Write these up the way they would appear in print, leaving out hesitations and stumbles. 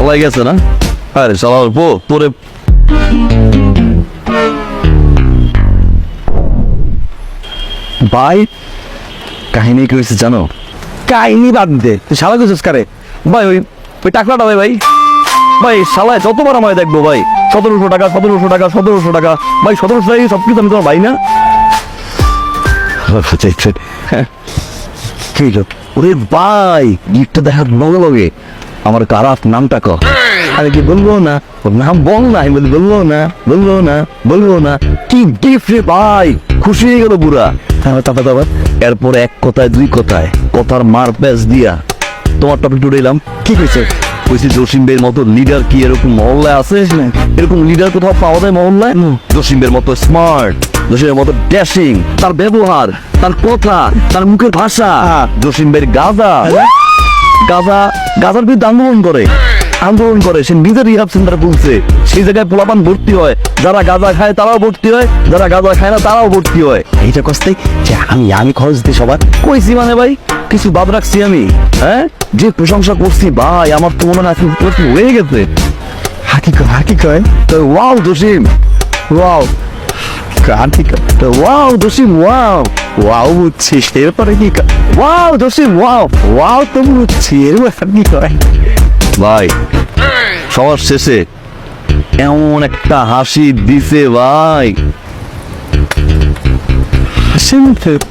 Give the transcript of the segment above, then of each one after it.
পলাই গেছে না? আরে শালার পো তোরে ভাই কাহিনী কি হয়েছে জানো? কাহিনী বাদ দে, তুই শালা করছিস কারে? ভাই ওই ওই টাকলাটা ভাই ভাই ভাই শালায় যতবার আমায় দেখবো ভাই 1700 টাকা 1700 টাকা 1700 টাকা ভাই 1700 টাকা সব কিছু আমি তোমার ভাই না? কি হলো? ওরে ভাই গিফটটা দেখার লগে লগে আমার কারাফ নামটা ক। আমি কি বলবো না? ওর নাম বল না। আমি বলি বলবো না বলবো না বলবো না। কি গিফট রে ভাই, খুশি হয়ে গেল পুরা। তারপর এরপর এক কথায় দুই কথায় কথার মার প্যাচ দিয়া তোমার টপিক উঠাইলাম। কি হয়েছে? কইছি জসিম ভাইয়ের মতো লিডার কি এরকম মহল্লায় আছে? এরকম লিডার কোথাও পাওয়া যায় মহল্লায়? জসিম ভাইয়ের মতো স্মার্ট, জসিমের মতো ড্যাশিং, তার ব্যবহার, তার কথা, তার মুখের ভাষা। জসিম ভাইয়ের গাজার বিরুদ্ধে আন্দোলন করে সে নিজের রিহাব সেন্টার বলছে। সেই জায়গায় পোলাপান ভর্তি হয়, যারা গাঁজা খায় তারাও ভর্তি হয়, যারা গাঁজা খায় না তারাও ভর্তি হয়। এইটা কস্তাই যে আমি খরচ দিই সবার। কইছি মানে ভাই কিছু বাদ রাখছি আমি? হ্যাঁ, যে প্রশংসা করছি ভাই আমার তো মনে হয় হয়ে গেছে। হাকি কয় তো wow Jasim, wow wow Jasim, wow wow বুঝছিস, এরপরে কি ওয়াও জসিম, ওয়াও ওয়াও তো বুঝছি, এরপর কি কয়? ভাই সবার শেষে এমন একটা হাসি দিছে ভাই।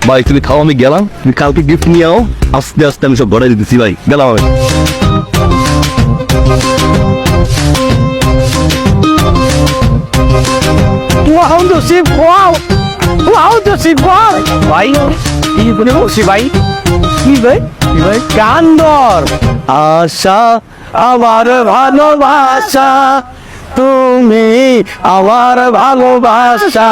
ভাই তুমি খাও, আমি গেলাম। তুমি কালকে গিফট নিয়ে আও, আস্তে আস্তে আমি সব গড়াই দিতেছি ভাই। গেলাম আমি। Wow Jasim, wow Jasim, wow ভাই কি বলে বলছি ভাই? কি ভাই গান ধর। আশা আমার ভালোবাসা, তুমি আমার ভালোবাসা।